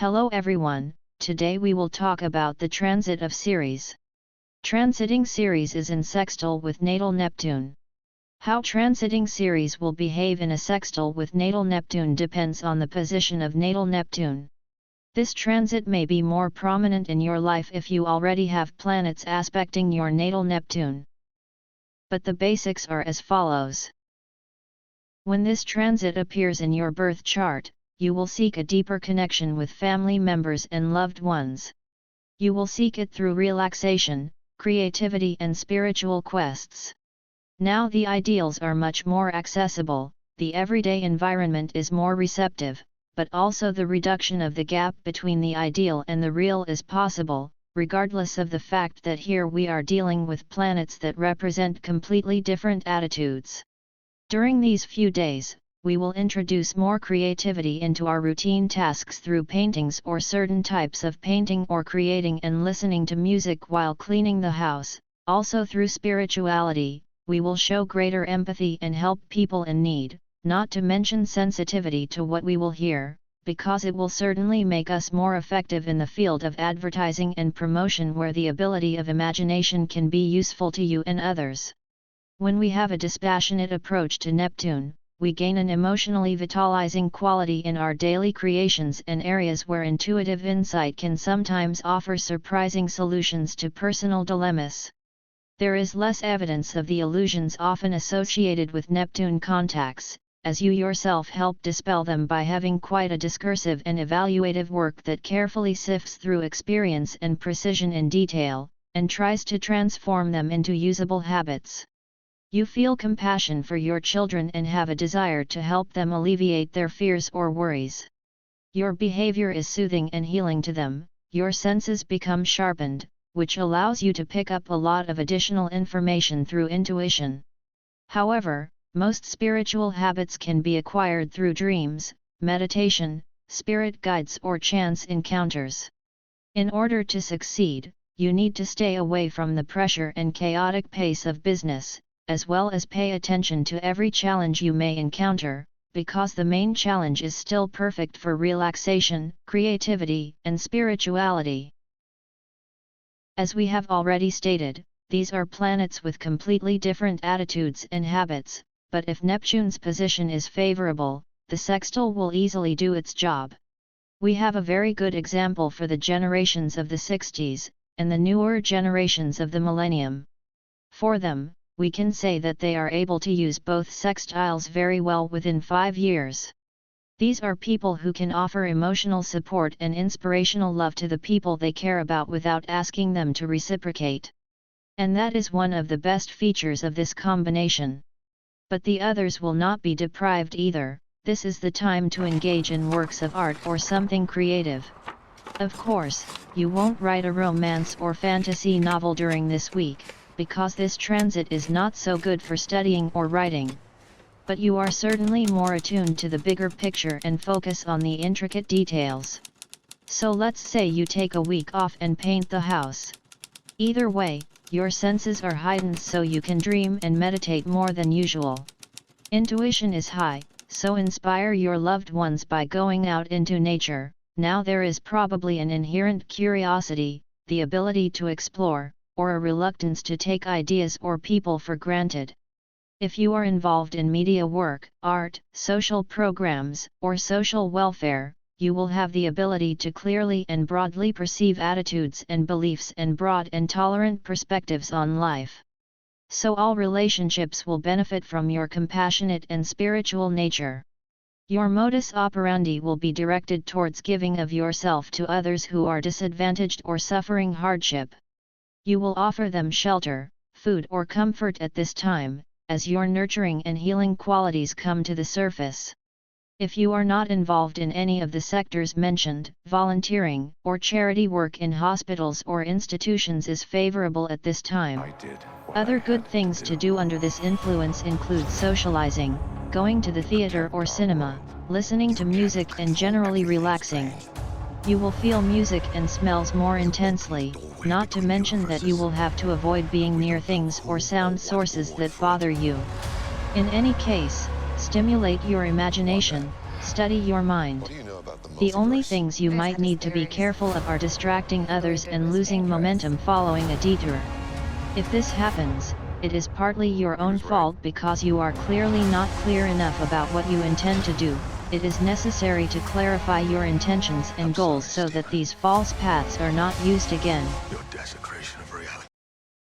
Hello everyone, today we will talk about the transit of Ceres. Transiting Ceres is in sextile with natal Neptune. How transiting Ceres will behave in a sextile with natal Neptune depends on the position of natal Neptune. This transit may be more prominent in your life if you already have planets aspecting your natal Neptune. But the basics are as follows. When this transit appears in your birth chart, you will seek a deeper connection with family members and loved ones. You will seek it through relaxation, creativity and spiritual quests. Now the ideals are much more accessible, the everyday environment is more receptive, but also the reduction of the gap between the ideal and the real is possible, regardless of the fact that here we are dealing with planets that represent completely different attitudes. During these few days, we will introduce more creativity into our routine tasks through paintings or certain types of painting or creating and listening to music while cleaning the house. Also through spirituality, we will show greater empathy and help people in need, not to mention sensitivity to what we will hear, because it will certainly make us more effective in the field of advertising and promotion where the ability of imagination can be useful to you and others. When we have a dispassionate approach to Neptune, we gain an emotionally vitalizing quality in our daily creations and areas where intuitive insight can sometimes offer surprising solutions to personal dilemmas. There is less evidence of the illusions often associated with Neptune contacts, as you yourself help dispel them by having quite a discursive and evaluative work that carefully sifts through experience and precision in detail, and tries to transform them into usable habits. You feel compassion for your children and have a desire to help them alleviate their fears or worries. Your behavior is soothing and healing to them, your senses become sharpened, which allows you to pick up a lot of additional information through intuition. However, most spiritual habits can be acquired through dreams, meditation, spirit guides or chance encounters. In order to succeed, you need to stay away from the pressure and chaotic pace of business, as well as pay attention to every challenge you may encounter, because the main challenge is still perfect for relaxation, creativity, and spirituality. As we have already stated, these are planets with completely different attitudes and habits, but if Neptune's position is favorable, the sextile will easily do its job. We have a very good example for the generations of the 60s, and the newer generations of the millennium. For them, we can say that they are able to use both sextiles very well within 5 years. These are people who can offer emotional support and inspirational love to the people they care about without asking them to reciprocate. And that is one of the best features of this combination. But the others will not be deprived either. This is the time to engage in works of art or something creative. Of course, you won't write a romance or fantasy novel during this week, because this transit is not so good for studying or writing. But you are certainly more attuned to the bigger picture and focus on the intricate details. So let's say you take a week off and paint the house. Either way, your senses are heightened so you can dream and meditate more than usual. Intuition is high, so inspire your loved ones by going out into nature. Now there is probably an inherent curiosity, the ability to explore, or a reluctance to take ideas or people for granted. If you are involved in media work, art, social programs, or social welfare, you will have the ability to clearly and broadly perceive attitudes and beliefs and broad and tolerant perspectives on life. So all relationships will benefit from your compassionate and spiritual nature. Your modus operandi will be directed towards giving of yourself to others who are disadvantaged or suffering hardship. You will offer them shelter, food or comfort at this time, as your nurturing and healing qualities come to the surface. If you are not involved in any of the sectors mentioned, volunteering or charity work in hospitals or institutions is favorable at this time. Other good things to do under this influence include socializing, going to the theater or cinema, listening to music and generally relaxing. You will feel music and smells more intensely, not to mention that you will have to avoid being near things or sound sources that bother you. In any case, stimulate your imagination, study your mind. The only things you might need to be careful of are distracting others and losing momentum following a detour. If this happens, it is partly your own fault because you are clearly not clear enough about what you intend to do. It is necessary to clarify your intentions and goals so that these false paths are not used again.